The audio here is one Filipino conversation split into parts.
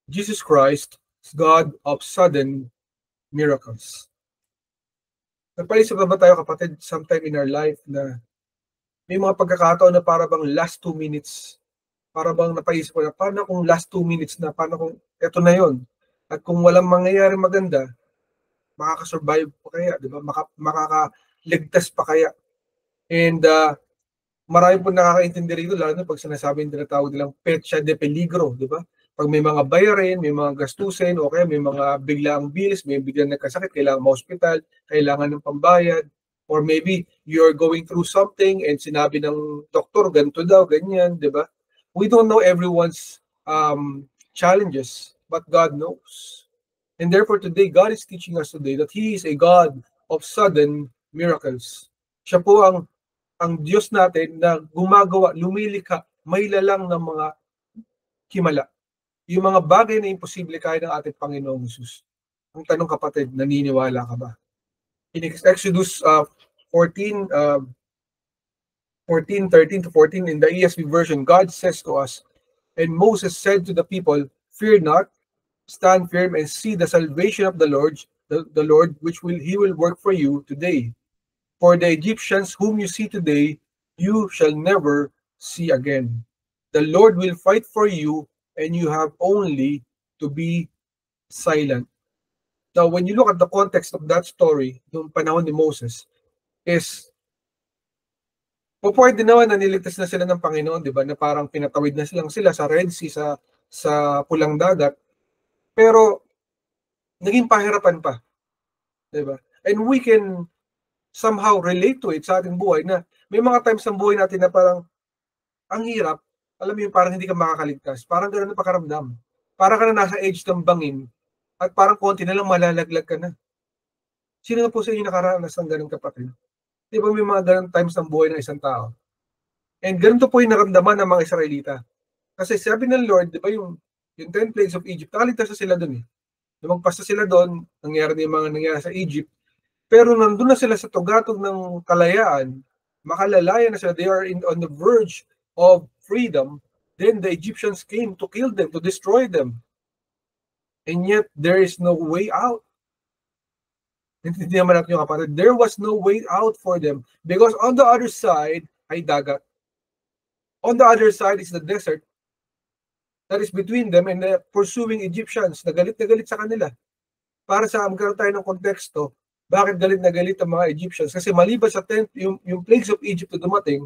Jesus Christ is God of sudden miracles. Napaisip na ba tayo, kapatid, sometime in our life na may mga pagkakataon na para bang last 2 minutes, para bang napaisip ko na, paano kung last 2 minutes na, paano kung eto na yon? At kung walang mangyayari maganda, makakasurvive pa kaya, di ba? Makakaligtas pa kaya? And marami po nakakaintindi rito, lalo na pag sinasabi yung tinatawag nilang petsa de peligro, di ba? Pag may mga bayarin, may mga gastusin, o kaya may mga biglaang bills, may biglang nagkasakit, kailangan ma-hospital, kailangan ng pambayad, or maybe you're going through something and sinabi ng doktor, ganito daw, ganyan, di ba? We don't know everyone's challenges, but God knows. And therefore today, God is teaching us today that He is a God of sudden miracles. Siya po ang Diyos natin na gumagawa, lumilikha, may lalang ng mga himala. Yung mga bagay na imposible kaya ng ating Panginoong Jesus. Ang tanong, kapatid, naniniwala ka ba? In Exodus 14, 13 to 14, in the ESV version, God says to us, "And Moses said to the people, Fear not, stand firm and see the salvation of the Lord, which He will work for you today. For the Egyptians whom you see today, you shall never see again. The Lord will fight for you, and you have only to be silent." Now, when you look at the context of that story, noong panahon ni Moses, is, pwede naman na niligtas na sila ng Panginoon, di ba? Na parang pinatawid na sila sa Red Sea, sa Pulang Dagat. Pero, naging pahirapan pa. Di ba? And we can somehow relate to it sa ating buhay na may mga times ng buhay natin na parang ang hirap, alam mo yung parang hindi ka makakaligtas. Parang gano'n ang pakaramdam. Parang ka na nasa edge ng bangin at parang konti na lang malalaglag ka na. Sino na po sa inyo nakaranas ng gano'n, kapatid? Di ba may mga gano'n times ng buhay ng isang tao? And ganito po yung naramdaman ng mga Israelita. Kasi sabi ng Lord, di ba yung 10 plagues of Egypt, nakaligtas na sila doon eh. Lumagpas na sila doon, nangyari na yung mga nangyari sa Egypt. Pero nandun na sila sa tugatog ng kalayaan, makalalaya na sila, they are on the verge of freedom, then the Egyptians came to kill them, to destroy them. And yet, there is no way out. Hindi naman natin yung kapatid. There was no way out for them because on the other side ay dagat. On the other side is the desert that is between them and the pursuing Egyptians na galit sa kanila. Para sa magkaroon tayo ng konteksto, bakit galit na galit ang mga Egyptians? Kasi maliban sa yung plagues of Egypt na dumating,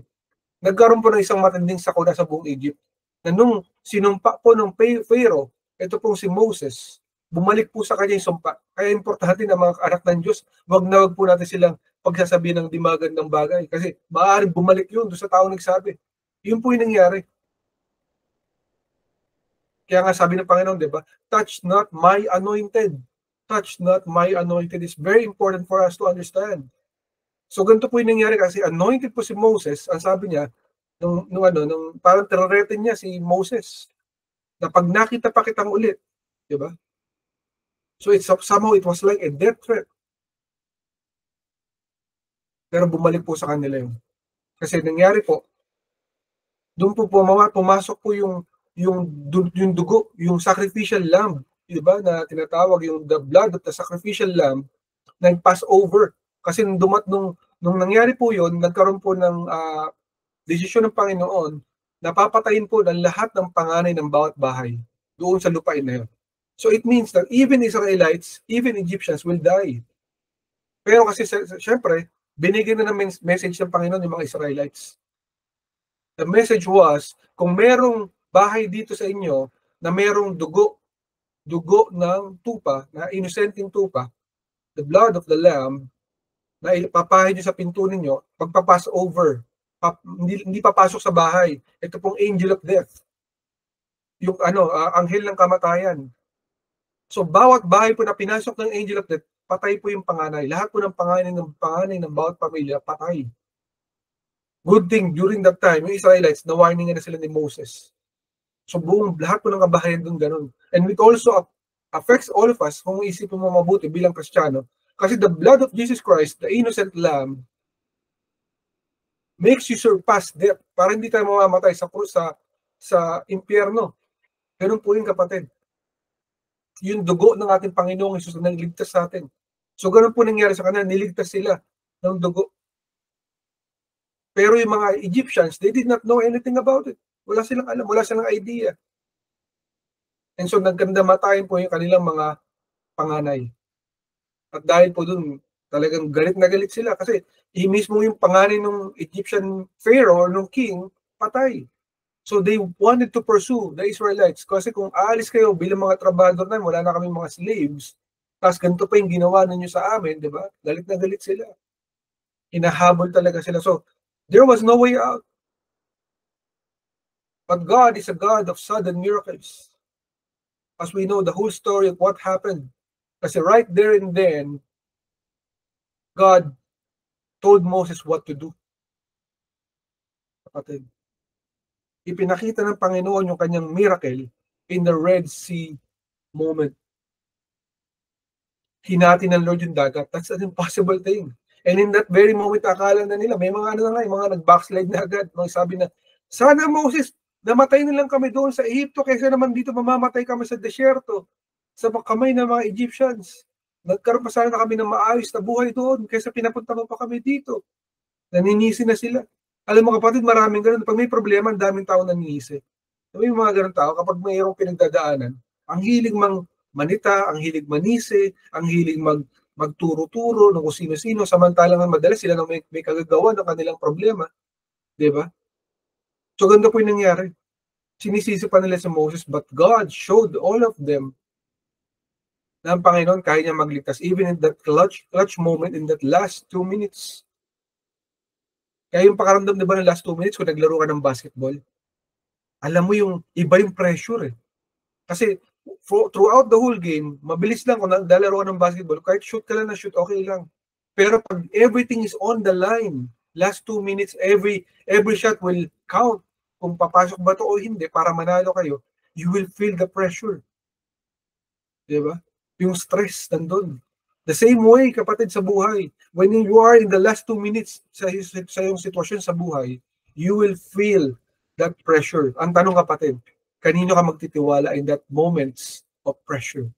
nagkaroon po ng isang matinding sakuna sa buong Egypt. Na nung sinumpa po ng Pharaoh, ito pong si Moses, bumalik po sa kanya yung sumpa. Kaya importante na mga anak ng Diyos, wag po natin silang pagsasabihin ng di magandang bagay. Kasi maaaring bumalik yun doon sa tao nagsabi. Yun po yung nangyari. Kaya nga sabi ng Panginoon, di ba? Touch not my anointed. Touch not my anointed is very important for us to understand. So ganito po yung nangyari kasi anointed po si Moses, ang sabi niya, nung parang terorete niya si Moses, na pag nakita pa kitang ulit, di ba? So somehow it was like a death threat. Pero bumalik po sa kanila yun. Kasi nangyari po, doon po pumasok po yung dugo, yung sacrificial lamb, di ba, na tinatawag yung the blood of the sacrificial lamb, nag-pass over. Kasi nung nangyari po yun, nagkaroon po ng desisyon ng Panginoon, napapatayin po ng lahat ng panganay ng bawat bahay doon sa lupain na yun. So it means that even Israelites, even Egyptians will die. Pero kasi syempre, binigyan na ng message ng Panginoon yung mga Israelites. The message was, kung merong bahay dito sa inyo na merong dugo ng tupa, na inosenteng tupa, the blood of the lamb, na ipapahid nyo sa pinto ninyo, pagpapass over, hindi papasok sa bahay. Ito pong angel of death. Yung anghel ng kamatayan. So bawat bahay po na pinasok ng angel of death, patay po yung panganay. Lahat po ng panganay ng bawat pamilya, patay. Good thing, during that time, yung Israelites, na-warningan na sila ni Moses. So lahat po ng kabahayan doon ganun. And it also affects all of us kung isipin mo mabuti bilang Kristiyano. Kasi the blood of Jesus Christ, the innocent lamb, makes you surpass death. Para hindi tayo mamamatay sa impyerno. Ganun po rin, kapatid. yung dugo ng ating Panginoong Hesus na nagligtas sa atin. So ganun po nangyari sa kanila, niligtas sila ng dugo. Pero yung mga Egyptians, they did not know anything about it. Wala silang alam, wala silang idea. And so nagkandamatayan po yung kanilang mga panganay. At dahil po dun, talagang galit na galit sila kasi mismo yung panganay ng Egyptian pharaoh or ng king, patay. So they wanted to pursue the Israelites kasi kung aalis kayo bilang mga trabador na, wala na kami mga slaves, tapos ganito pa yung ginawa ninyo sa amin, di ba? Galit na galit sila. Hinahabol talaga sila. So there was no way out. But God is a God of sudden miracles. As we know the whole story of what happened. Kasi right there and then, God told Moses what to do. Kapatid, ipinakita ng Panginoon yung kanyang miracle in the Red Sea moment. Hinati ng Lord yung dagat. That's an impossible thing. And in that very moment, akala na nila, may mga ano na nga, mga nag-backslide na agad. Mga sabi na, sana Moses, namatay na lang kami doon sa Egypto kaysa naman dito mamamatay kami sa desyerto, sa kamay ng mga Egyptians. Nagkaroon pa sana kami ng maayos na buhay doon kaysa pinapunta mo pa kami dito. Naninisi na sila. Alam mo kapatid, maraming ganun. Pag may problema, ang daming tao naninisi. May mga ganun tao, kapag mayroong pinagdadaanan, ang hilig manita, ang hilig manisi, ang hilig magturo-turo ng kung sino-sino, samantalang madalas sila na may kagagawa ng kanilang problema. Diba? So ganda po yung nangyari. Sinisisi pa nila sa Moses, but God showed all of them na ang Panginoon kaya niya magligtas even in that clutch moment, in that last 2 minutes. Kaya yung pakaramdam, diba, ng last 2 minutes kung naglaro ka ng basketball, alam mo yung iba yung pressure eh. Kasi throughout the whole game, mabilis lang kung naglalaro ka ng basketball, kahit shoot ka lang na shoot, okay lang. Pero pag everything is on the line, last 2 minutes, every shot will count. Kung papasok ba to o hindi, para manalo kayo, you will feel the pressure. Diba? Yung stress nandun. The same way, kapatid, sa buhay. When you are in the last 2 minutes sa yung sitwasyon sa buhay, you will feel that pressure. Ang tanong, kapatid, kanino ka magtitiwala in that moments of pressure?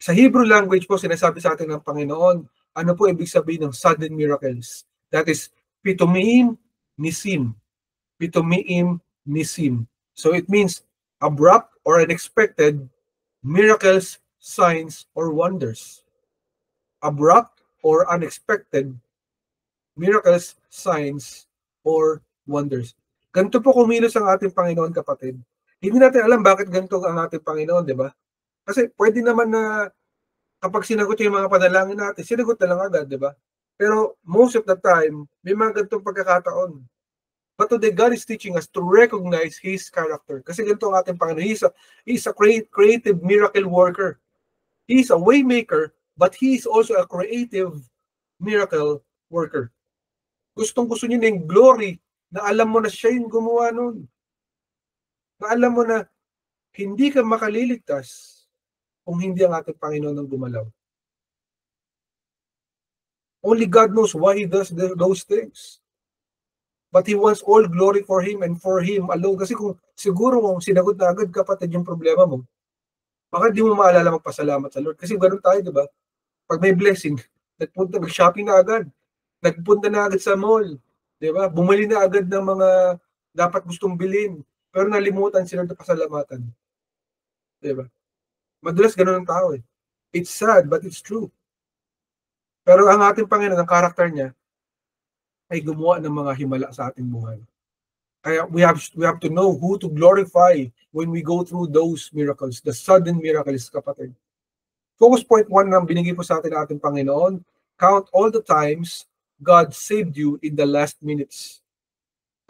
Sa Hebrew language po, sinasabi sa atin ng Panginoon, ano po ibig sabihin ng sudden miracles? That is, pitumiim nisim. Pitumiim nisim. So it means abrupt or unexpected miracles, signs, or wonders. Abrupt or unexpected miracles, signs, or wonders. Ganito po kumilos ang ating Panginoon, kapatid. Hindi natin alam bakit ganito ang ating Panginoon, di ba? Kasi pwede naman na kapag sinagot yung mga panalangin natin, sinagot na lang agad, di ba? Pero most of the time, may mga ganitong pagkakataon. But today, God is teaching us to recognize His character. Kasi ganito ang ating Panginoon. He's a creative miracle worker. He's a way maker, but He is also a creative miracle worker. Gustong-gusto niya ng glory na alam mo na siya yung gumawa nun. Na alam mo na hindi ka makaliligtas kung hindi ang ating Panginoon ang gumalaw. Only God knows why He does those things. But He wants all glory for Him and for Him alone. Kasi kung sinagot na agad, kapatid, yung problema mo, baka di mo maalala magpasalamat sa Lord. Kasi ganoon tayo, di ba? Pag may blessing, nag-shopping na agad. Nagpunta na agad sa mall. Di ba? Bumili na agad ng mga dapat gustong bilhin. Pero nalimutan sila na pasalamatan. Di ba? Madalas ganoon ang tao eh. It's sad, but it's true. Pero ang ating Panginoon, ang karakter niya, ay gumawa ng mga himala sa ating buhay. Kaya we have to know who to glorify when we go through those miracles, the sudden miracles, kapatid. Focus point 1 na binigay po sa atin ng ating Panginoon, count all the times God saved you in the last minutes.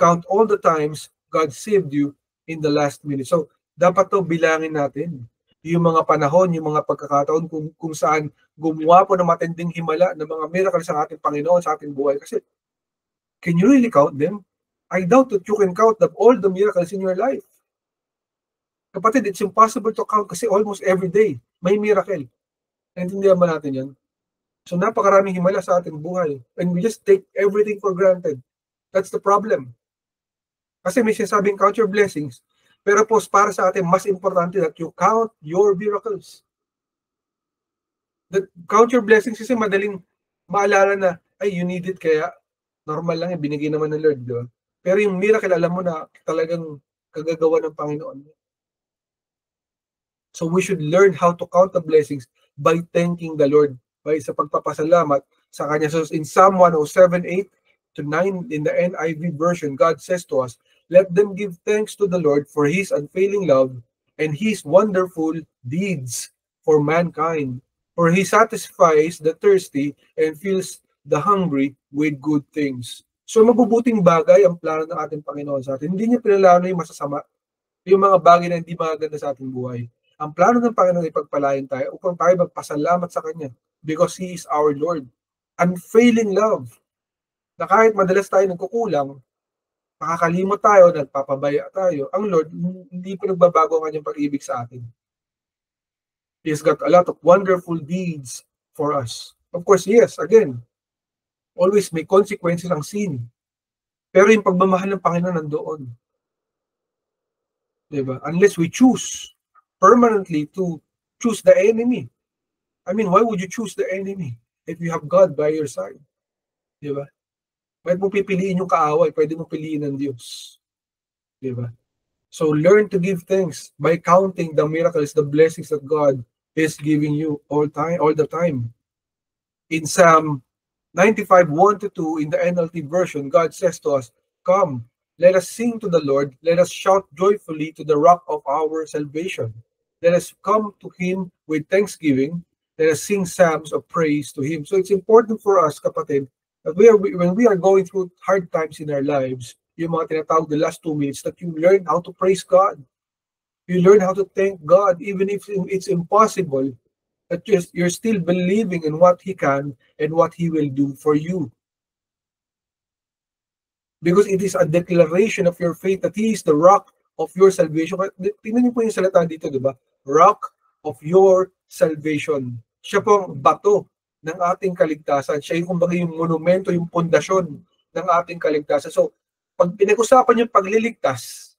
Count all the times God saved you in the last minutes. So, dapat to bilangin natin yung mga panahon, yung mga pagkakataon kung saan gumawa po ng matinding himala ng mga miracles sa ating Panginoon sa ating buhay. Kasi can you really count them? I doubt that you can count all the miracles in your life. Kapatid, it's impossible to count kasi almost every day may miracle. Naintindihan ba natin yan? So napakaraming himala sa ating buhay. And we just take everything for granted. That's the problem. Kasi may sinasabing count your blessings. Pero po, para sa atin, mas importante that you count your miracles. That count your blessings kasi madaling maalala na, ay, you need it, kaya normal lang, binigay naman ng Lord, di ba? Pero yung miracle, alam mo na talagang kagagawa ng Panginoon. So we should learn how to count the blessings by thanking the Lord, by sa pagpapasalamat sa Kanya. So in Psalm 107:8 to 9 in the NIV version, God says to us, let them give thanks to the Lord for His unfailing love and His wonderful deeds for mankind. For He satisfies the thirsty and fills the hungry with good things. So mabubuting bagay ang plano ng ating Panginoon sa atin. Hindi niya pinalano yung masasama, yung mga bagay na hindi maganda sa ating buhay. Ang plano ng Panginoon ay pagpalain tayo upang tayo magpasalamat sa Kanya because He is our Lord. Unfailing love. Na kahit madalas tayo nagkukulang, nakakalimot tayo, nagpapabaya tayo, ang Lord, hindi pa nagbabago ang Kanyang pag-ibig sa atin. He has got a lot of wonderful deeds for us. Of course, yes, again, always may consequences ang sin. Pero yung pagmamahal ng Panginoon nandoon. Diba? Unless we choose permanently to choose the enemy. I mean, why would you choose the enemy if you have God by your side? Diba? Pwede mo pipiliin yung kaaway, pwede mo piliin ng Diyos. Diba? So learn to give thanks by counting the miracles, the blessings that God is giving you all the time. In Psalm 95:1-2 in the NLT version, God says to us, come, let us sing to the Lord, let us shout joyfully to the rock of our salvation. Let us come to Him with thanksgiving, let us sing psalms of praise to Him. So it's important for us, kapatid, that when we are going through hard times in our lives, yung mga tinatawag the last 2 minutes, that you learn how to praise God. You learn how to thank God, even if it's impossible, that you're still believing in what He can and what He will do for you. Because it is a declaration of your faith that He is the rock of your salvation. Tingnan niyo po yung salita dito, di ba? Rock of your salvation. Siya po ang bato ng ating kaligtasan. Siya yung kumbaga yung monumento, yung pundasyon ng ating kaligtasan. So, pag pinag-usapan yung pagliligtas,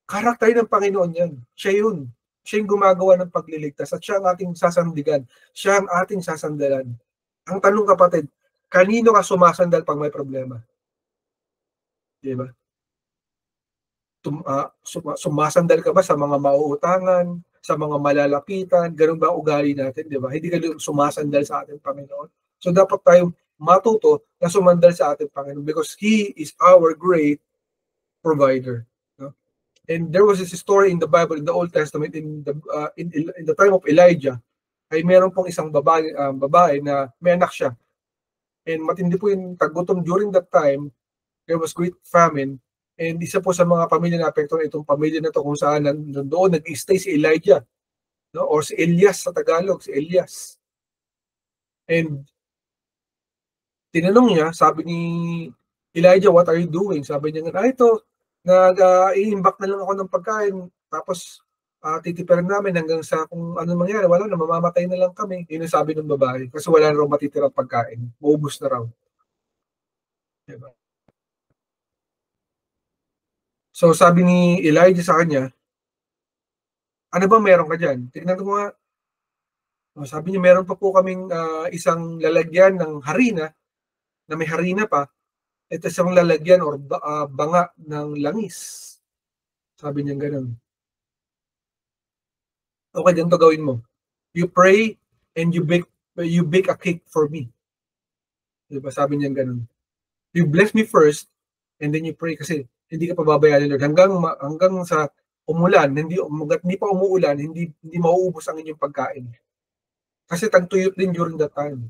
karakter ng Panginoon yan. Siya yun. Siya yung gumagawa ng pagliligtas at siya ang ating sasandigan. Siya ang ating sasandalan. Ang tanong, kapatid, kanino ka sumasandal pag may problema? Diba? Sumasandal ka ba sa mga mauutangan, sa mga malalapitan? Ganun ba ugali natin, diba? Hindi ka sumasandal sa ating Panginoon. So dapat tayong matuto na sumandal sa ating Panginoon because He is our great provider. No? And there was this story in the Bible, in the Old Testament, in the time of Elijah, ay meron pong isang babae na may anak siya. And matindi po yung tagutom during that time. There was great famine. And isa po sa mga pamilya na apektuhan itong pamilya na to kung saan nandoon nag-stay si Elijah. No? Or si Elias sa Tagalog, si Elias. And tinanong niya, sabi ni Elijah, what are you doing? Sabi niya, ito, nag-i-imbak na lang ako ng pagkain, tapos titipirin namin hanggang sa kung ano mangyari, wala na, mamamatay na lang kami. Yun ang sabi ng babae, kasi wala na raw matitirang pagkain, maubos na raw. Diba? So sabi ni Elijah sa kanya, ano ba meron ka dyan? Tignan ko nga. Sabi niya, meron pa po kaming isang lalagyan ng harina, na may harina pa, ito isang lalagyan or banga ng langis. Sabi niya gano'n. Okay, ganito gawin mo. You pray and you bake a cake for me. Diba? Sabi niya gano'n. You bless me first and then you pray kasi hindi ka pababayaan ni Lord. Hanggang sa umulan, hindi pa umuulan, hindi mauubos ang inyong pagkain. Kasi tagtuyot din during that time.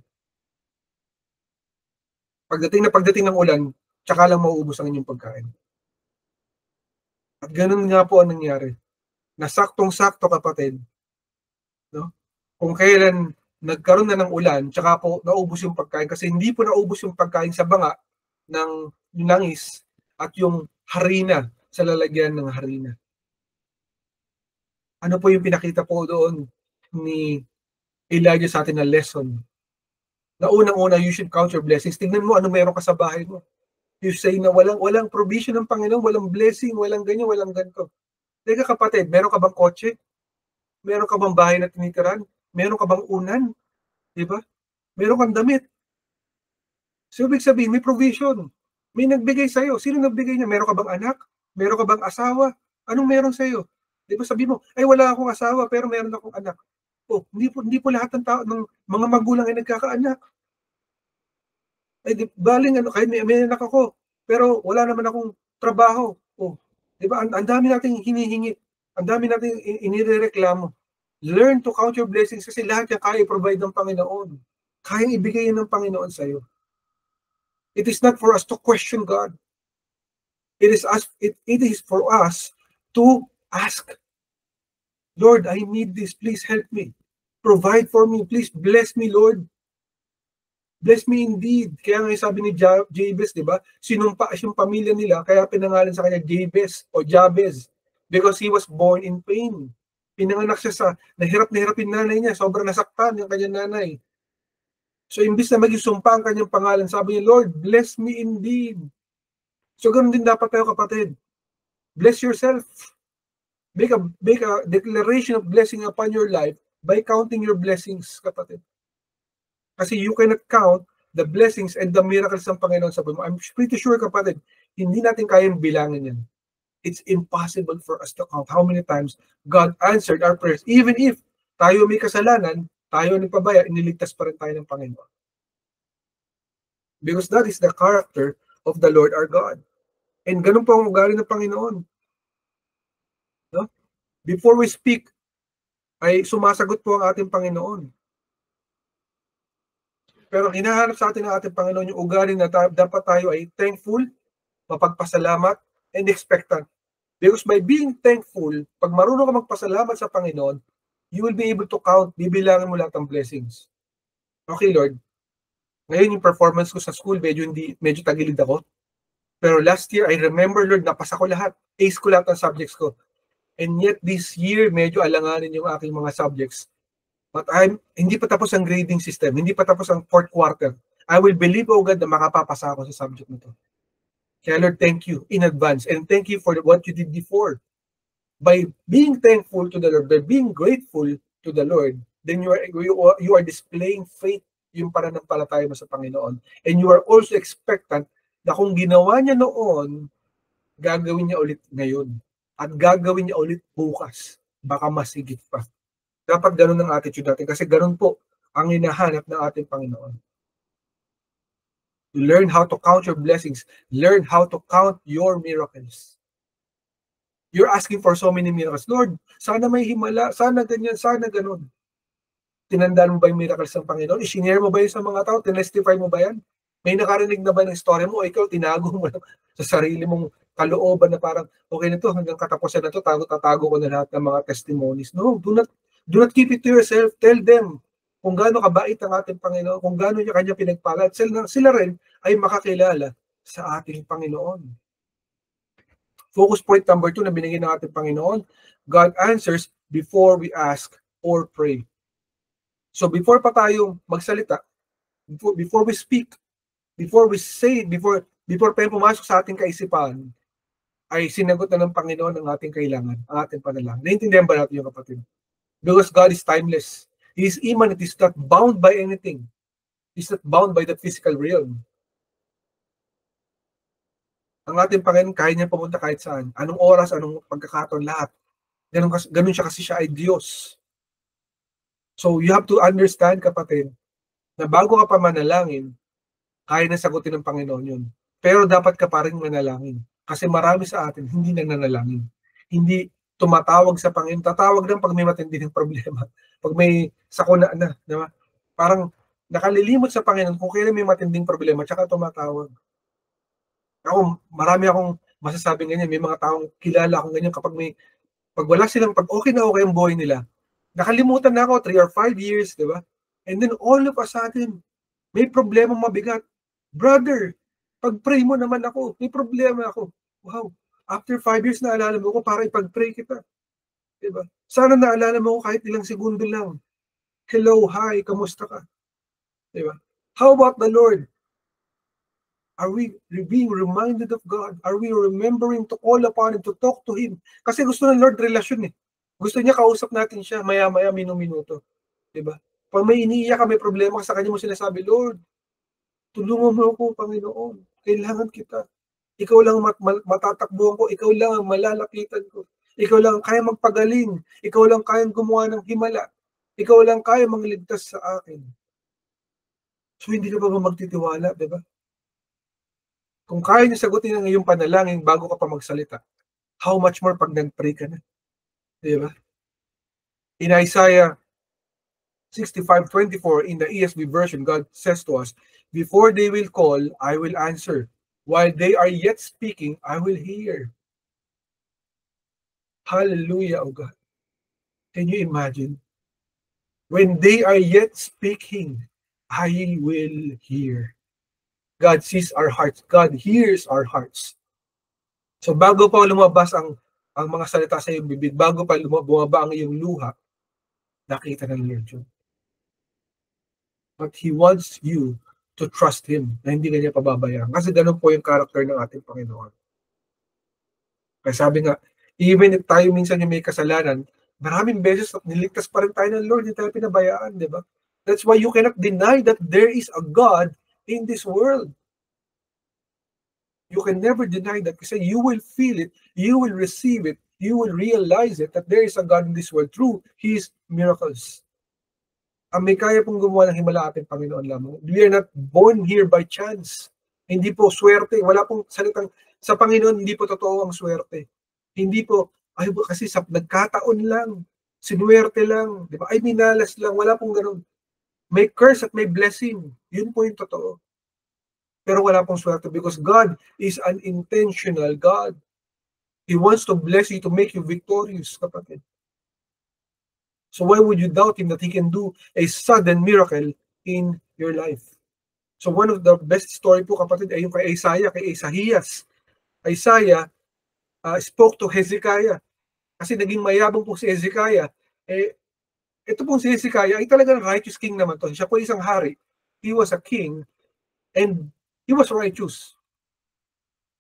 Pagdating ng ulan, tsaka lang mauubos ang inyong pagkain. At ganun nga po ang nangyari. Nasaktong-sakto, kapatid. No? Kung kailan nagkaroon na ng ulan, tsaka po naubos yung pagkain. Kasi hindi po naubos yung pagkain sa banga ng langis at yung harina sa lalagyan ng harina. Ano po yung pinakita po doon ni Elijah sa atin na lesson? Na unang-una, you should count your blessings. Tingnan mo ano meron ka sa bahay mo. You say na walang provision ng Panginoon, walang blessing, walang ganyan, walang ganito. Teka kapatid, meron ka bang kotse? Meron ka bang bahay na tinitiran? Meron ka bang unan? Di ba? Meron kang damit. So, ibig sabihin, may provision. May nagbigay sa'yo. Sino nagbigay niya? Meron ka bang anak? Meron ka bang asawa? Anong meron sa'yo? Di ba sabihin mo, ay wala akong asawa pero meron akong anak. Oh, hindi po lahat ng tao, ng mga magulang ay nagkakaanak. Ay, baling ano, kahit may anak ako, pero wala naman akong trabaho. Oh, di ba? Ang dami nating hinihingi. Ang dami nating inirereklamo. Learn to count your blessings kasi lahat yan kaya i-provide ng Panginoon. Kayang ibigay yan ng Panginoon sa'yo. It is not for us to question God. It is for us to ask, Lord, I need this. Please help me. Provide for me. Please bless me, Lord. Bless me indeed. Kaya nga sabi ni Jabez, di ba? Sinumpa yung pamilya nila, kaya pinangalan sa kanya Jabez o Jabez because he was born in pain. Pinanganak siya sa nahirap yung nanay niya. Sobrang nasaktan yung kanyang nanay. So, imbis na maging sumpa ang kanyang pangalan, sabi niya, Lord, bless me indeed. So, ganun din dapat tayo, kapatid. Bless yourself. Make a declaration of blessing upon your life by counting your blessings, kapatid. Kasi you cannot count the blessings and the miracles ng Panginoon sa buhay mo. I'm pretty sure, kapatid, hindi natin kayang bilangin yan. It's impossible for us to count how many times God answered our prayers. Even if tayo may kasalanan, tayo nagpabaya, iniligtas pa rin tayo ng Panginoon. Because that is the character of the Lord our God. And ganun po ang ugali ng Panginoon. No? Before we speak, ay sumasagot po ang ating Panginoon. Pero hinahanap sa atin ng ating Panginoon yung ugali na dapat tayo ay thankful, mapagpasalamat, and expectant. Because by being thankful, pag marunong ka magpasalamat sa Panginoon, you will be able to count, bibilangin mo lahat ng blessings. Okay, Lord. Ngayon yung performance ko sa school, medyo tagilid ako. Pero last year, I remember, Lord, napasa ko lahat. Ace ko lahat ng subjects ko. And yet this year, medyo alanganin yung aking mga subjects. But hindi pa tapos ang grading system. Hindi pa tapos ang fourth quarter. I will believe, oh God, na makapapasa ako sa subject na to. Kaya Lord, thank you in advance. And thank you for what you did before. By being thankful to the Lord, by being grateful to the Lord, then you are displaying faith, yung pananampalataya mo sa Panginoon. And you are also expectant na kung ginawa niya noon, gagawin niya ulit ngayon. At gagawin niya ulit bukas. Baka masigit pa. Dapat ganun ang attitude natin kasi ganun po ang hinahanap ng ating Panginoon. Learn how to count your blessings. Learn how to count your miracles. You're asking for so many miracles. Lord, sana may himala, sana ganyan, sana ganun. Tinandaan mo ba yung miracles ng Panginoon? I-share mo ba yun sa mga tao? Tinestify mo ba yan? May nakarinig na ba ng story mo? O ikaw, tinago mo sa sarili mong kalooban na parang, okay na to, hanggang katapusan na to, tatago ko na lahat ng mga testimonies. No, do not keep it to yourself. Tell them kung gaano kabait ang ating Panginoon, kung gaano niya kanya pinagpala. At sila rin ay makakilala sa ating Panginoon. Focus point number 2 na binigay ng ating Panginoon, God answers before we ask or pray. So before pa tayo magsalita, before we speak, before we say, before pa pumasok sa ating kaisipan, ay sinagot na ng Panginoon ang ating kailangan, ang ating panalangin. Naintindihan ba natin yung kapatid? Because God is timeless. He is immanent. He is not bound by anything. He is not bound by the physical realm. Ang ating Panginoon, kaya niya pumunta kahit saan. Anong oras, anong pagkakataon, lahat. Ganun siya kasi siya ay Diyos. So you have to understand, kapatid, na bago ka pa manalangin, kaya na sagutin ng Panginoon yun. Pero dapat ka pa rin manalangin. Kasi marami sa atin hindi nananalangin. Hindi tumatawag sa Panginoon. Tatawag lang pag may matinding problema. Pag may sakuna na. Diba? Parang nakalilimot sa Panginoon kung kailan may matinding problema, tsaka tumatawag. Marami akong masasabi ganyan. May mga taong kilala akong ganyan kapag wala silang, pag okay na okay ang buhay nila, nakalimutan na ako 3 or 5 years, di ba? And then all of a sudden, may problema mabigat. Brother, pag-pray mo naman ako, may problema ako. Wow, after 5 years naalala mo ko para ipag-pray kita. Diba? Sana naalala mo ko kahit ilang segundo lang. Hello, hi, kamusta ka? Diba? How about the Lord? Are we being reminded of God? Are we remembering to call upon Him, to talk to Him? Kasi gusto ng Lord relasyon eh. Gusto niya kausap natin siya maya-maya, minuminuto. Diba? Pag may iniiyak ka, may problema ka sa Kanya mo sinasabi, Lord, tulungan mo ako, Panginoon. Kailangan kita. Ikaw lang matatakbuhan ko. Ikaw lang ang malalapitan ko. Ikaw lang ang kaya magpagaling. Ikaw lang kayang gumawa ng himala. Ikaw lang kaya mangligtas sa akin. So hindi ka ba magtitiwala, diba? Kung kaya niya sagutin ang iyong panalangin bago ka pa magsalita, how much more pag nag-pray ka na? Diba? In Isaiah 65:24 in the ESV version, God says to us, before they will call, I will answer. While they are yet speaking, I will hear. Hallelujah, oh God. Can you imagine? When they are yet speaking, I will hear. God sees our hearts. God hears our hearts. So bago pa lumabas ang mga salita sa iyong bibig, bago pa bumaba ang iyong luha, nakita ng Lord yun. But He wants you to trust Him na hindi niya pababayaan. Kasi ganun po yung character ng ating Panginoon. Kaya sabi nga, even if tayo minsan yung may kasalanan, maraming beses niligtas pa rin tayo ng Lord, hindi tayo pinabayaan, di ba? That's why you cannot deny that there is a God in this world. You can never deny that kasi you will feel it, you will receive it, you will realize it that there is a God in this world through His miracles. Ang may kaya pong gumawa ng himala ating Panginoon lamang. We are not born here by chance. Hindi po swerte. Wala pong salitang, sa Panginoon, hindi po totoo ang swerte. Hindi po, ay kasi sa nagkataon lang, sinuwerte lang, di ba? Ay minalas lang, wala pong ganun. May curse at may blessing. Yun po yung totoo. Pero wala pong swerte because God is an intentional God. He wants to bless you to make you victorious, kapatid. So why would you doubt Him that He can do a sudden miracle in your life? So one of the best story po, kapatid, ay yung kay Isaiah, kay Isaías. Isaiah spoke to Hezekiah. Kasi naging mayabang po si Hezekiah. Ito pong si Hezekiah ay talagang righteous king naman to. Siya po isang hari. He was a king and he was righteous.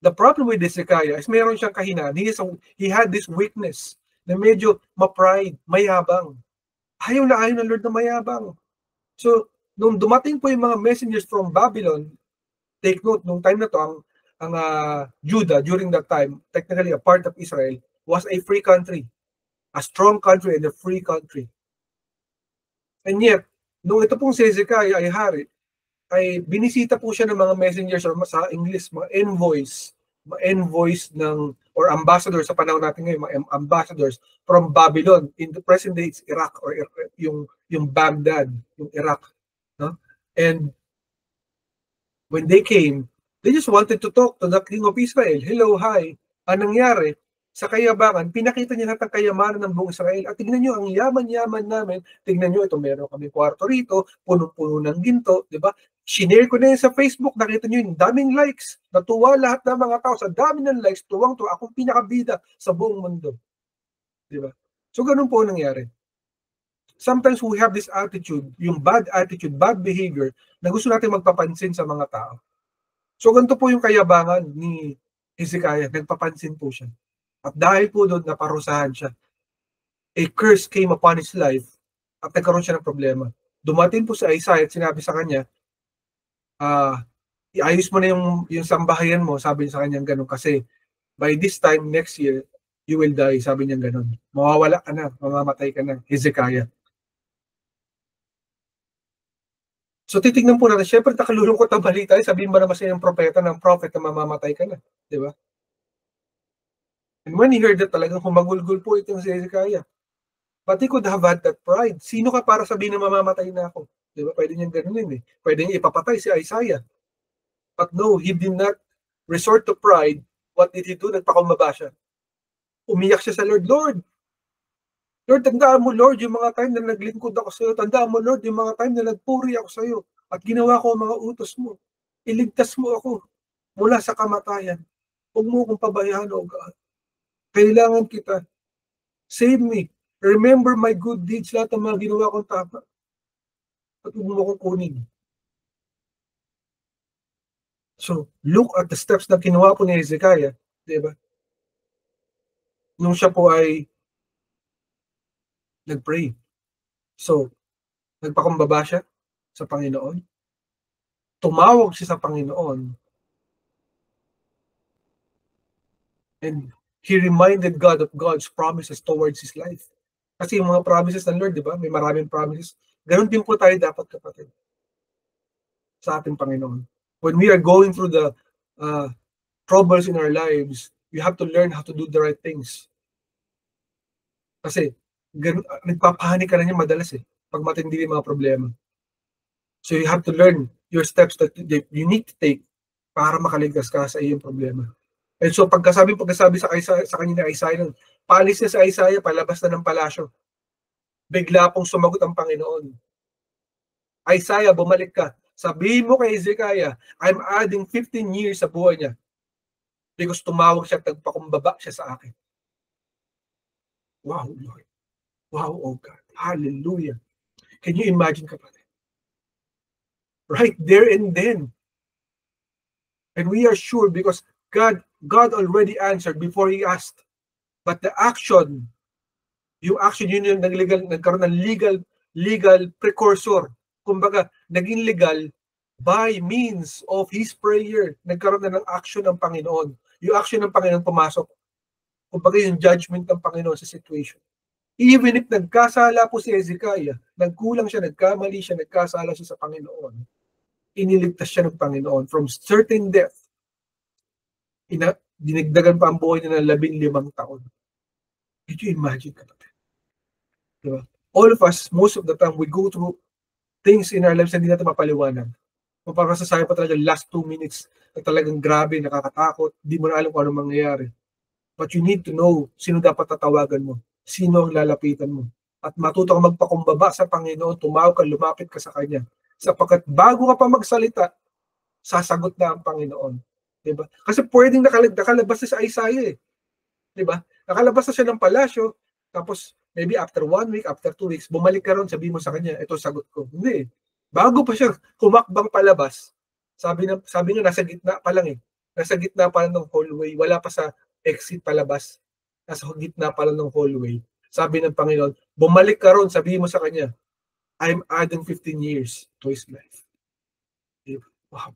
The problem with Hezekiah is mayroon siyang kahinaan. He had this weakness na medyo ma-pride, mayabang. Ayaw ng Lord na mayabang. So, nung dumating po yung mga messengers from Babylon, take note, nung time na to, ang Judah during that time, technically a part of Israel, was a free country. A strong country and a free country. And yet, nung ito pong si Hezekiah ay hari, ay binisita po siya ng mga messengers or sa English, mga envoys ng, or ambassadors sa panahon natin ngayon, mga ambassadors from Babylon in the present day, it's Iraq or yung Baghdad, yung Iraq. No? And when they came, they just wanted to talk to the king of Israel. Hello, hi. Anong nangyari? Sa kayabangan, pinakita niya lahat ng kayamanan ng buong Israel. At tignan nyo, ang yaman-yaman namin. Tignan nyo, ito meron kami kwarto rito, puno-puno ng ginto, di ba? Shinare ko na yun sa Facebook, nakita nyo yung daming likes. Natuwa lahat ng mga tao. Sa dami ng likes, tuwang-tuwa. Akong pinakabida sa buong mundo. Di ba? So, ganun po nangyari. Sometimes we have this attitude, yung bad attitude, bad behavior, na gusto natin magpapansin sa mga tao. So, ganito po yung kayabangan ni Hezekiah. Nagpapansin po siya. At dahil po doon, naparusahan siya. A curse came upon his life at nagkaroon siya ng problema. Dumating po si Isaiah at sinabi sa kanya, iayos mo na yung sambahayan mo, sabi niya sa kanya ganun, kasi by this time next year, you will die, sabi niya ganun. Mawawala ka na, mamamatay ka na, Hezekiah. So titignan po natin, syempre nakalulungkot ang balita, sabihin mo naman sa yung propeta ng prophet na mamamatay ka na, di ba? And when he heard that, talagang humagulgul po itong si Hezekiah. But he could have had that pride. Sino ka para sabihin na mamamatay na ako? Di ba? Pwede niyang ganunin eh. Pwede niya ipapatay si Isaiah. But no, he did not resort to pride. What did he do? Nagpakumbaba siya. Umiyak siya sa Lord. Lord, tandaan mo, Lord, yung mga time na naglingkod ako sa iyo. Tandaan mo, Lord, yung mga time na nagpuri ako sa iyo. At ginawa ko ang mga utos mo. Iligtas mo ako mula sa kamatayan. Huwag mo kong pabayaan, O God. Kailangan kita. Save me. Remember my good deeds, lahat ng mga ginawa kong tama. At huwag mo kong kunin. So, look at the steps na kinuha po ni Hezekiah, di ba? Nung siya po ay nag-pray. So, nagpakumbaba siya sa Panginoon. Tumawag siya sa Panginoon. And he reminded God of God's promises towards his life. Kasi yung mga promises ng Lord, di ba? May maraming promises. Ganon din po tayo dapat, kapatid, sa ating Panginoon. When we are going through the troubles in our lives, we have to learn how to do the right things. Kasi nagpapahanik ka na niya madalas pag matindi yung mga problema. So you have to learn your steps that you need to take para makaligtas ka sa iyong problema. And so pagkasabi sa kanya ni Isaiah, paalis na sa Isaiah, palabas na ng palasyo. Bigla pong sumagot ang Panginoon. Isaiah, bumalik ka. Sabihin mo kay Hezekiah, I'm adding 15 years sa buhay niya. Because tumawag siya at nagpakumbaba siya sa akin. Wow, Lord. Wow, oh God. Hallelujah. Can you imagine, kapatid? Right there and then. And we are sure because God already answered before he asked. But the action, yung action yun yung nagkaroon ng legal precursor. Kumbaga, naging legal by means of his prayer. Nagkaroon na ng action ng Panginoon. Yung action ng Panginoon pumasok. Kumbaga yung judgment ng Panginoon sa situation. Even if nagkasala po si Hezekiah, nagkulang siya, nagkamali siya, nagkasala siya sa Panginoon, iniligtas siya ng Panginoon from certain death. Dinagdagan pa ang buhay niya ng 15 taon. Did you imagine, kapatid? Diba? All of us, most of the time, we go through things in our lives na hindi natin mapaliwanag. Kung parang sasayang pa talaga last 2 minutes na talagang grabe, nakakatakot, di mo na alam kung anong mangyayari. But you need to know sino dapat tatawagan mo, sino ang lalapitan mo. At matuto ka magpakumbaba sa Panginoon, tumawag ka, lumapit ka sa Kanya. Sapagkat bago ka pa magsalita, sasagot na ang Panginoon. Diba? Kasi pwedeng nakalabas na sa Isaiah Diba? Nakalabas na siya ng palasyo, tapos maybe after 1 week, after 2 weeks, bumalik ka ron, sabihin mo sa kanya, ito sagot ko. Hindi. Bago pa siya kumakbang palabas, sabi nga nasa gitna pa lang Nasa gitna pa lang ng hallway, wala pa sa exit palabas. Nasa gitna pa lang ng hallway. Sabi ng Panginoon, bumalik ka ron, sabihin mo sa kanya, I'm adding 15 years to his life. Wow.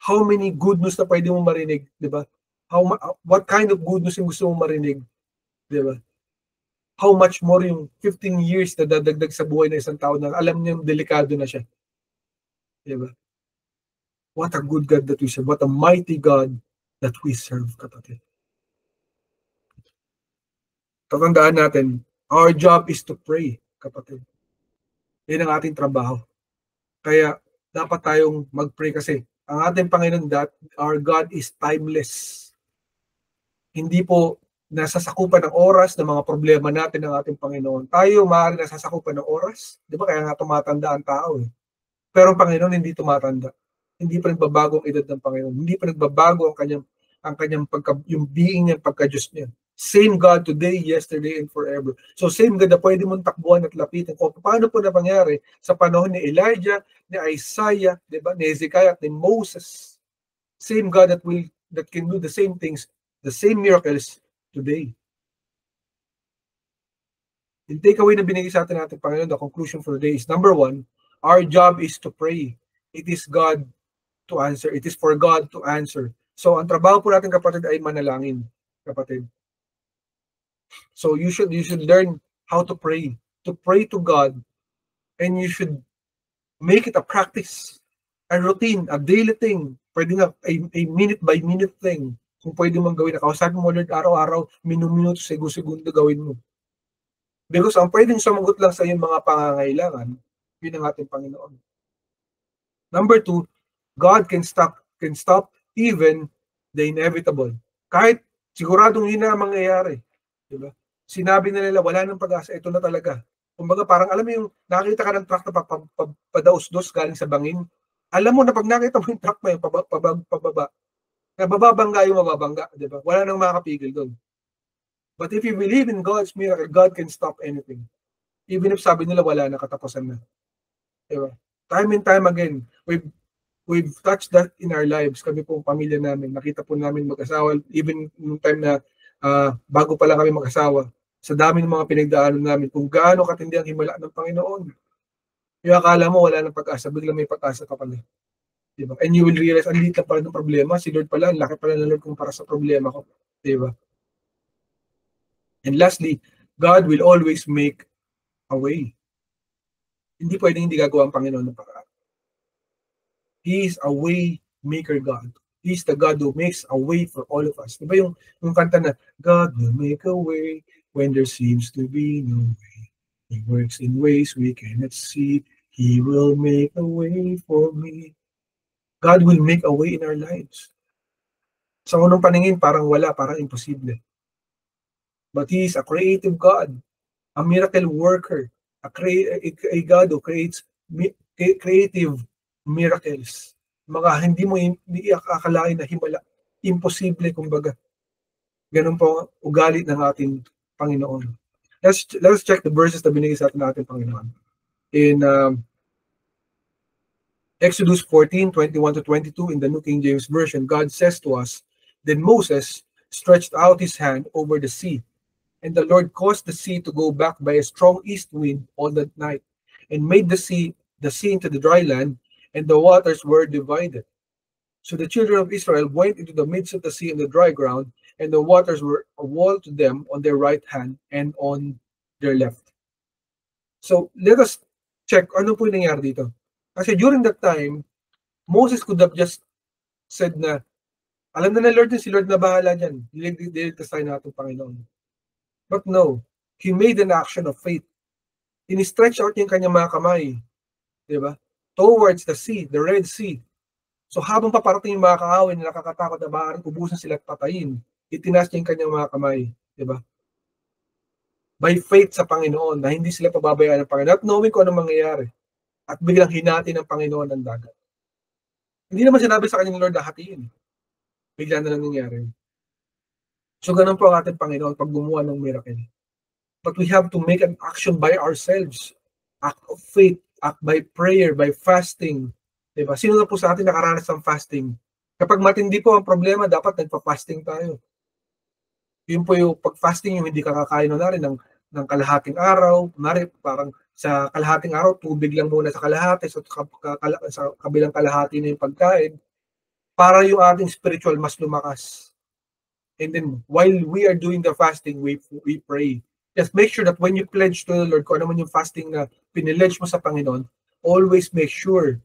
How many good news na pwede mo marinig, di ba? What kind of good news yung gusto mo marinig, di ba? How much more yung 15 years na dadagdag sa buhay ng isang tao na alam niyang delikado na siya. Di ba? What a good God that we serve. What a mighty God that we serve, kapatid. Tatandaan natin, our job is to pray, kapatid. Yan ang ating trabaho. Kaya dapat tayong mag-pray kasi ang ating Panginoon, our God is timeless. Hindi po nasasakupan ng oras ng mga problema natin ng ating Panginoon. Tayo maaaring nasasakupan ng oras. Di ba? Kaya nga tumatanda ang tao Pero ang Panginoon hindi tumatanda. Hindi pa nagbabago ang edad ng Panginoon. Hindi pa nagbabago ang kanyang yung being niya, pagka-Diyos niya. Same God today, yesterday, and forever. So same God na pwede mong takbuhan at lapitan. Kung paano po na pangyari sa panahon ni Elijah, ni Isaiah, diba? Ni Hezekiah, ni Moses. Same God that can do the same things, the same miracles today. The takeaway na binigay sa atin natin Panginoon, the conclusion for the day is, number 1, our job is to pray. It is God to answer. It is for God to answer. So ang trabaho po natin, kapatid, ay manalangin, kapatid. So you should learn how to pray to God, and you should make it a practice, a routine, a daily thing. Pwede nga a minute by minute thing. Kung pwede mong gawin, nakausapin mo Lord araw-araw, minuto, segundo gawin mo. Because ang pwedeng sumagot lang sa iyong mga pangangailangan, yun ang ating Panginoon. Number 2, God can stop even the inevitable. Kahit siguradong yun na mangyayari. Diba? Sinabi na nila, wala nang pag-asa, ito na talaga. Kumbaga parang alam mo yung nakita ka ng truck na padaos-dos galing sa bangin. Alam mo na pag nakita mo yung truck na yung pababa, nababangga yung mababangga. Diba? Wala nang makakapigil doon. But if you believe in God's miracle, God can stop anything. Even if sabi nila wala na, katapusan na. Diba? Time and time again, we've touched that in our lives. Kami po, pamilya namin, nakita po namin mag-asawa, even nung time na bago pa lang kami mag-asawa, sa dami ng mga pinagdaanan namin, kung gaano katindi ang himala ng Panginoon. Yung akala mo wala ng pag-asa, bigla may pag-asa ka pala. Diba? And you will realize, ang liit lang pala ng problema, si Lord pala, ang laki pala ng Lord kung para sa problema ko. Diba? And lastly, God will always make a way. Hindi pwedeng hindi gagawa ang Panginoon ng paraan. He is a way maker God. He is the God who makes a way for all of us. Diba yung kanta na, God will make a way when there seems to be no way. He works in ways we cannot see. He will make a way for me. God will make a way in our lives. Sa unang paningin, parang wala, parang imposible. But He is a creative God, a miracle worker, a God who creates creative miracles. Mga hindi mo akalain na himala. Imposible, kumbaga. Ganun po ugali ng ating Panginoon. Let's check the verses na binigay sa ating Panginoon. In Exodus 14:21-22 in the New King James Version, God says to us, Then Moses stretched out his hand over the sea, and the Lord caused the sea to go back by a strong east wind all that night, and made the sea into the dry land, and the waters were divided. So the children of Israel went into the midst of the sea in the dry ground, and the waters were a wall to them on their right hand and on their left. So let us check ano po yung nangyari dito. Kasi during that time, Moses could have just said na, alam na Lord, si Lord na bahala dyan. Diligtas tayo na itong Panginoon. But no, He made an action of faith. In-stretch out yung kanyang mga kamay, diba? Towards the sea, the Red Sea. So habang paparating yung mga kaawin na nakakatakot na maaaring ubusan sila at patayin, itinas niya yung kanyang mga kamay, diba? By faith sa Panginoon, na hindi sila pababayaan ng Panginoon at knowing kung anong mangyayari. At biglang hinati ng Panginoon ang dagat. Hindi naman sinabi sa kanyang Lord na hatiin. Bigla na lang nangyari. So ganun po ang ating Panginoon pag gumawa ng miracle. But we have to make an action by ourselves. Act of faith, act by prayer, by fasting. Diba? Sino na po sa atin nakaranas ng fasting? Kapag matindi po ang problema, dapat nagpa-fasting tayo. Yun po yung pag-fasting, yung hindi kakakain na rin ng kalahating araw. Parang sa kalahating araw, tubig lang muna sa kalahati, so sa kabilang kalahati na yung pagkain, para yung ating spiritual mas lumakas. And then, while we are doing the fasting, we pray. Just make sure that when you pledge to the Lord, kung ano man yung fasting na piniledge mo sa Panginoon, always make sure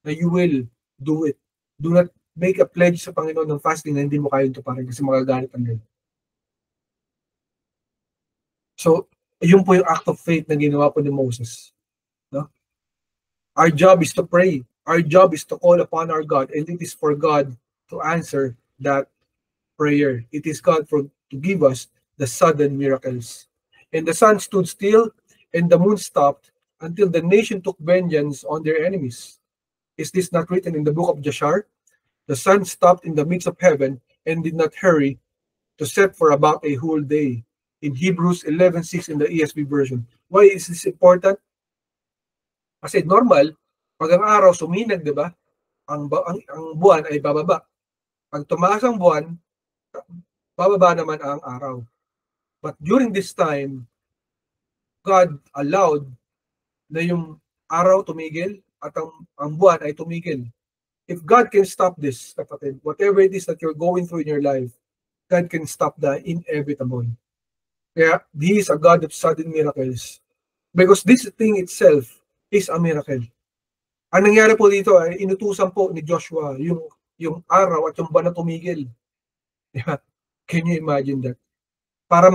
na you will do it. Do not make a pledge sa Panginoon ng fasting na hindi mo kayang tuparin kasi magagalit ang Lord. So, yun po yung act of faith na ginawa po ni Moses. No? Our job is to pray. Our job is to call upon our God, and it is for God to answer that prayer. It is God to give us the sudden miracles. And the sun stood still, and the moon stopped, until the nation took vengeance on their enemies. Is this not written in the book of Jashar? The sun stopped in the midst of heaven, and did not hurry to set for about a whole day. In Hebrews 11:6 in the ESV version. Why is this important? Kasi normal, pag ang araw suminag, di ba? Ang buwan ay bababa. Pag tumaas ang buwan, bababa naman ang araw. But during this time, God allowed na yung araw tumigil at ang buwan ay tumigil. If God can stop this, kapatid, whatever it is that you're going through in your life, God can stop the inevitable. Kaya, He is a God of sudden miracles. Because this thing itself is a miracle. Ang nangyari po dito ay inutusan po ni Joshua yung araw at yung buwan na tumigil. Yeah. Can you imagine that? Para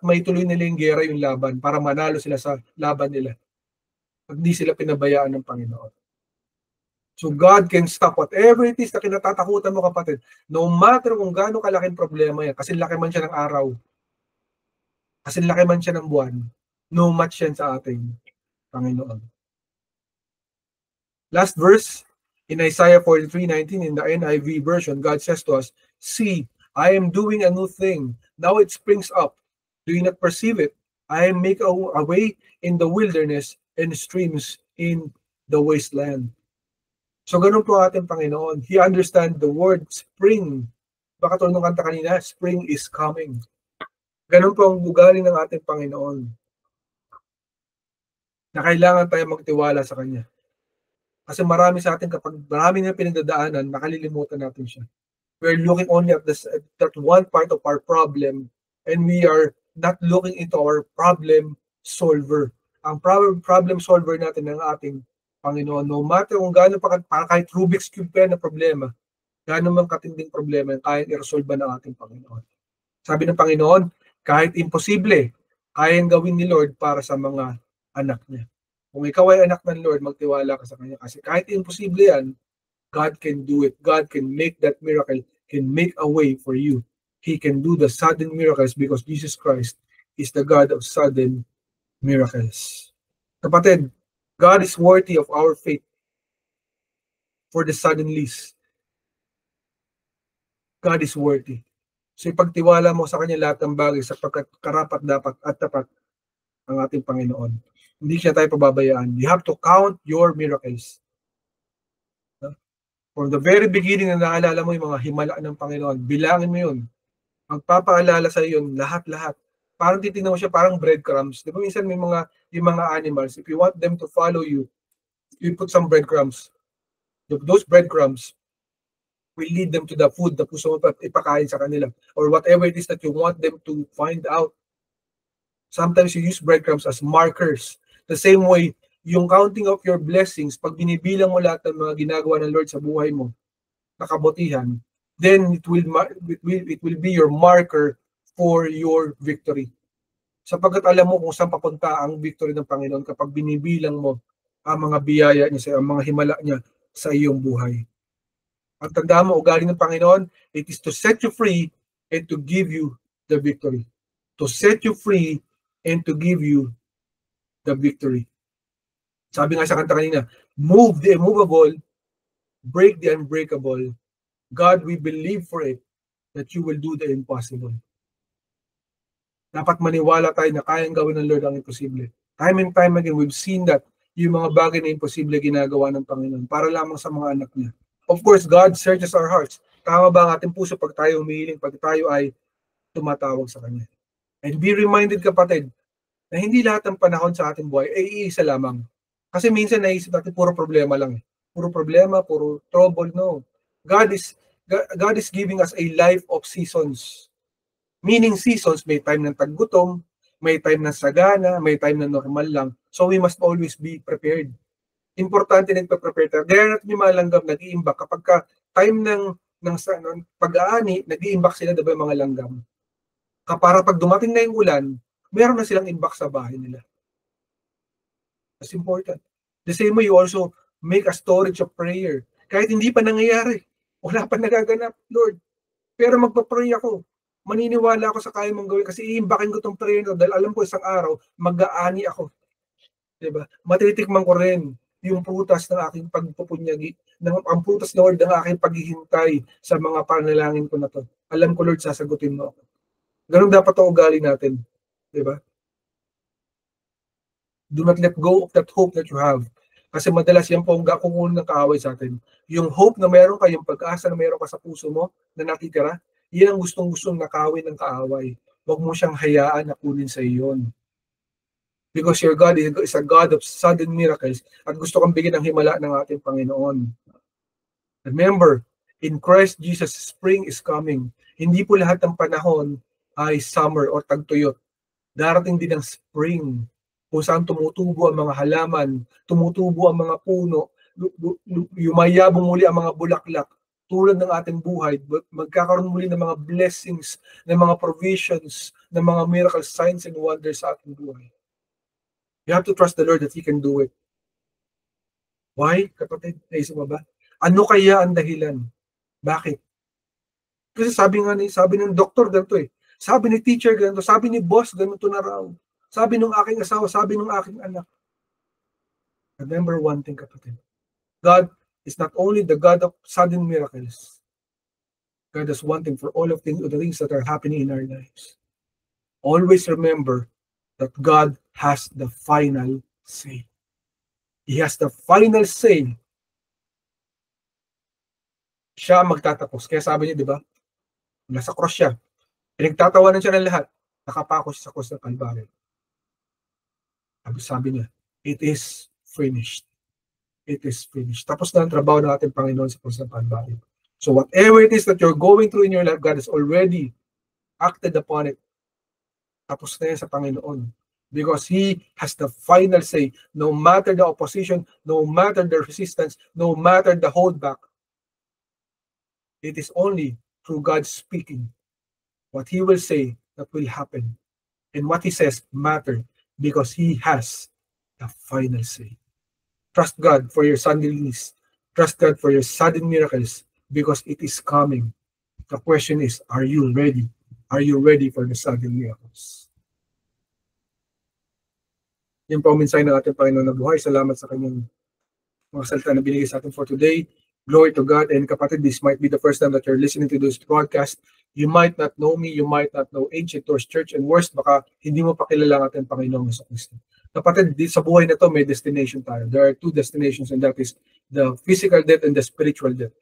may tuloy nila yung gera, yung laban, para manalo sila sa laban nila. At hindi sila pinabayaan ng Panginoon. So God can stop whatever it is na kinatatakutan mo, kapatid. No matter kung gaano kalaking problema yan, kasi laki man siya ng araw, kasi laki man siya ng buwan, no match yan sa ating Panginoon. Last verse, in Isaiah 43:19 in the NIV version, God says to us, See, I am doing a new thing. Now it springs up. Do you not perceive it? I am making a way in the wilderness and streams in the wasteland. So ganun po ating Panginoon. He understand the word spring. Baka tulad ng kanta kanina, spring is coming. Ganun po ang ugali ng ating Panginoon. Na kailangan tayo magtiwala sa Kanya. Kasi marami sa atin, kapag marami na pinagdadaanan, nakalilimutan natin siya. We're looking only at that one part of our problem, and we are not looking into our problem solver. Ang problem solver natin ng ating Panginoon, no matter kung gaano pa kahit Rubik's Cube na problema, gaano man katinding problema, kayang i-resolve ng ating Panginoon. Sabi ng Panginoon, kahit imposible, kayang gawin ni Lord para sa mga anak niya. Kung ikaw ay anak ng Lord, magtiwala ka sa Kanya. Kasi kahit imposible yan, God can do it. God can make that miracle, can make a way for you. He can do the sudden miracles because Jesus Christ is the God of sudden miracles. Kapatid, God is worthy of our faith for the suddenlies. God is worthy. So ipagtiwala mo sa Kanya lahat ng bagay sapagkat karapat dapat at tapat ang ating Panginoon. Hindi siya tayo pababayaan. You have to count your miracles. From the very beginning na naalala mo yung mga himala ng Panginoon, bilangin mo yun. Magpapaalala sa iyo yun, lahat-lahat. Parang titignan mo siya parang breadcrumbs. Di ba minsan may yung mga animals, if you want them to follow you, you put some breadcrumbs. Those breadcrumbs will lead them to the food na gusto mo ipakain sa kanila. Or whatever it is that you want them to find out. Sometimes you use breadcrumbs as markers. The same way, yung counting of your blessings, pag binibilang mo lahat ng mga ginagawa ng Lord sa buhay mo, na kabutihan, then it will be your marker for your victory. Sapagkat alam mo kung saan papunta ang victory ng Panginoon kapag binibilang mo ang mga biyaya niya, ang mga himala niya sa iyong buhay. Ang tandaan mo, ugali ng Panginoon, it is to set you free and to give you the victory. To set you free and to give you the victory. Sabi nga sa kanta kanina, move the immovable, break the unbreakable. God, we believe for it that you will do the impossible. Dapat maniwala tayo na kayang gawin ng Lord ang imposible. Time and time again, we've seen that yung mga bagay na imposible ginagawa ng Panginoon para lamang sa mga anak niya. Of course, God searches our hearts. Tama ba ang ating puso pag tayo humihiling, pag tayo ay tumatawag sa Kanya? And be reminded, kapatid, na hindi lahat ng panahon sa ating buhay ay iisa lamang. Kasi minsan naisip natin puro problema lang. Puro problema, puro trouble, no. God is giving us a life of seasons. Meaning seasons, may time ng taggutom, may time ng sagana, may time na normal lang. So we must always be prepared. Importante din pag-prepare tayo. Gaya natin yung mga langgam, nag-iimbak. Kapag ka time ng pag-aani, nag-iimbak sila, diba yung mga langgam? Para pag dumating na yung ulan, meron na silang imbak sa bahay nila. That's important. The same way, you also make a storage of prayer. Kahit hindi pa nangyayari, wala pa nagaganap, Lord. Pero magpa-pray ako. Maniniwala ako sa kaya mong gawin kasi iimbakin ko itong prayer ko dahil alam ko isang araw, mag-aani ako. Diba? Matitikman ko rin yung prutas ng aking pagpupunyagi, ang prutas, Lord, ng aking paghihintay sa mga panalangin ko na to. Alam ko, Lord, sasagutin mo ako. Ganun dapat ang ugali natin. Diba? Do not let go of that hope that you have. Kasi madalas yan po ang kukunin ng kaaway sa atin. Yung hope na meron ka, yung pag-asa na meron ka sa puso mo na nakitira, yan ang gustong-gustong nakawin ng kaaway. Huwag mo siyang hayaan na kunin sa iyon. Because your God is a God of sudden miracles at gusto kang bigyan ng himala ng ating Panginoon. Remember, in Christ Jesus, spring is coming. Hindi po lahat ng panahon ay summer o tagtuyot. Darating din ang spring kung saan tumutubo ang mga halaman, tumutubo ang mga puno, yumayabong muli ang mga bulaklak, tulad ng ating buhay, magkakaroon muli ng mga blessings, ng mga provisions, ng mga miracles, signs, and wonders sa ating buhay. You have to trust the Lord that He can do it. Why, kapatid? Naisip mo ba? Ano kaya ang dahilan? Bakit? Kasi sabi ng doktor ganito eh. Sabi ni teacher ganito, sabi ni boss ganito na raw. Sabi ng aking asawa, sabi ng aking anak. Remember one thing, kapatid. God is not only the God of sudden miracles. God has one thing for all of the things that are happening in our lives. Always remember that God has the final say. He has the final say Siya ang magtatapos. Kaya sabi niya, di ba? Nasa cross siya. Pinagtatawanan siya ng lahat. Nakapako siya sa cross ng Calvary. Sabi niya, it is finished. It is finished. Tapos na ang trabaho ng ating Panginoon sa cross ng Calvary. So whatever it is that you're going through in your life, God has already acted upon it. Tapos na yan sa Panginoon. Because He has the final say. No matter the opposition, no matter the resistance, no matter the holdback, it is only through God speaking. What He will say, that will happen. And what He says matter because He has the final say. Trust God for your sudden release. Trust God for your sudden miracles because it is coming. The question is, are you ready? Are you ready for the sudden miracles? Yan po ang mensahe ng ating Panginoon na buhay. Salamat sa kanyang mga salita na binigay sa atin for today. Glory to God. And kapatid, this might be the first time that you're listening to this broadcast. You might not know me, you might not know Ancient Doors Church, and worst, baka hindi mo pa kilala ang ating Panginoong Jesucristo. Kapatid, sa buhay na to, may destination tayo. There are two destinations, and that is the physical death and the spiritual death.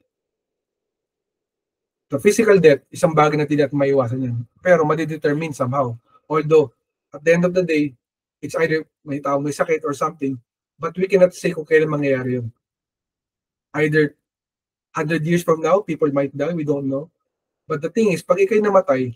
The physical death, isang bagay na hindi natin maiwasan yan. Pero madidetermine somehow. Although, at the end of the day, it's either may tao may sakit or something, but we cannot say kung kailan mangyayari yun. Either 100 years from now, people might die, we don't know. But the thing is, pag ikay namatay,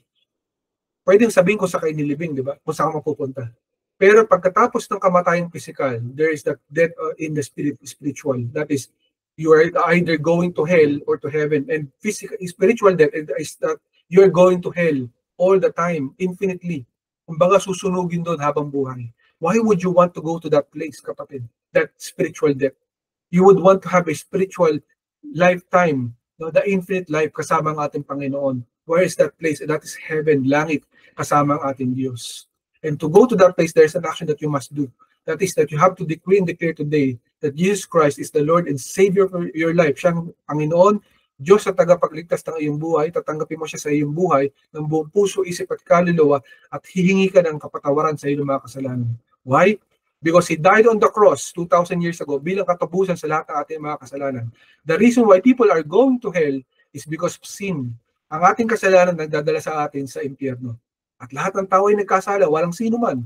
pwedeng sabihin kung saan kayo nilibing, di ba? Kung saan mapupunta. Pero pagkatapos ng kamatayang physical, there is that death in the spiritual. That is, you are either going to hell or to heaven. And physical, spiritual death is that you are going to hell all the time, infinitely. Kumbaga susunugin doon habang buhay. Why would you want to go to that place, kapatid? That spiritual death. You would want to have a spiritual lifetime, no, the infinite life kasama ang ating Panginoon. Where is that place? That is heaven, langit, kasama ang ating Diyos. And to go to that place, there's an action that you must do. That is that you have to decree and declare today that Jesus Christ is the Lord and Savior for your life. Siyang Panginoon, Diyos sa tagapagligtas ng iyong buhay, tatanggapin mo siya sa iyong buhay ng buong puso, isip at kaluluwa at hihingi ka ng kapatawaran sa iyong mga kasalanan. Why? Because He died on the cross 2,000 years ago bilang katapusan sa lahat ng ating mga kasalanan. The reason why people are going to hell is because of sin. Ang ating kasalanan nagdadala sa atin sa impyerno. At lahat ng tao ay nagkasala, walang sino man.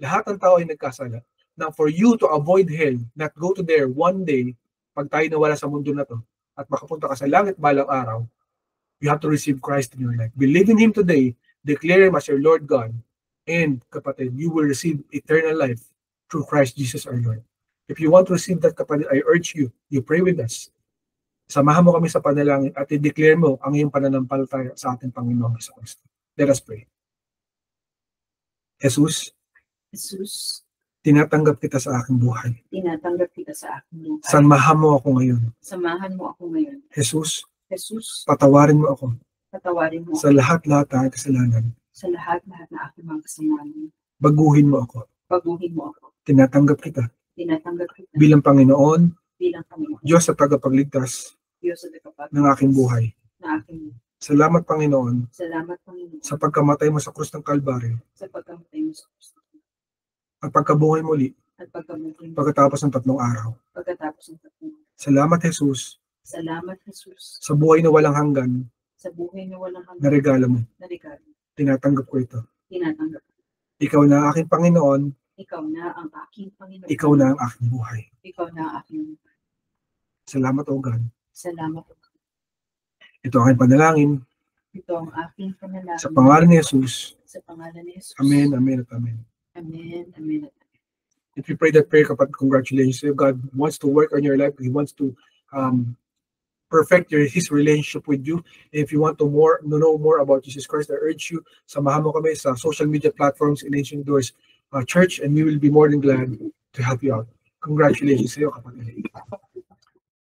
Lahat ng tao ay nagkasala. Now, for you to avoid hell, not go to there one day, pag tayo nawala sa mundo na to, at makapunta ka sa langit balang araw, you have to receive Christ in your life. Believe in Him today, declare Him as your Lord God, and kapatid, you will receive eternal life through Christ Jesus our Lord. If you want to receive that, kapatid, I urge you, you pray with us. Samahan mo kami sa panalangin at i-declare mo ang iyong pananampalataya sa ating Panginoong Jesucristo. Let us pray. Jesus, tinatanggap kita sa aking buhay. Tinatanggap kita sa aking buhay. Samahan mo ako ngayon. Samahan mo ako ngayon. Jesus, Jesus, patawarin mo ako patawarin mo sa lahat-lahat ng kasalanan. sa lahat-lahat na aking mga kasalanan. Baguhin mo ako. Baguhin mo ako. Tinatanggap kita Tinatanggap kita bilang Panginoon, bilang Panginoon. Diyos sa tagapagligtas Diyos at kapatid ng aking buhay. na aking buhay. Salamat, Panginoon, Salamat, Panginoon, sa pagkamatay mo sa krus ng Kalbaryo sa pagkamatay mo sa Kristo at pagkabuhay muli at pagkamuhin mo pagkatapos ng 3 araw. pagkatapos ng 3 araw. Salamat, Jesus, Salamat, Jesus, sa buhay na walang hanggan sa buhay na walang na hanggan regalo mo. na regalo. Tinatanggap ko ito. Tinatanggap. Ikaw na ang aking Panginoon, Ikaw na ang aking Panginoon. ikaw na ang aking buhay. Ikaw na ang aking buhay. Salamat, O God. Salamat. Ito ang aking panalangin Ito ang aking panalangin. sa pangalan ni Jesus. Sa pangalan ni Jesus. Amen, amen, at amen. Amen. Amen. If you pray that prayer, kapag congratulations. If God wants to work on your life, He wants to perfect His relationship with you. If you want to know more about Jesus Christ, I urge you, samahan mo kami sa social media platforms in Ancient Doors Church, and we will be more than glad to help you out. Congratulations sa iyo, kapatid.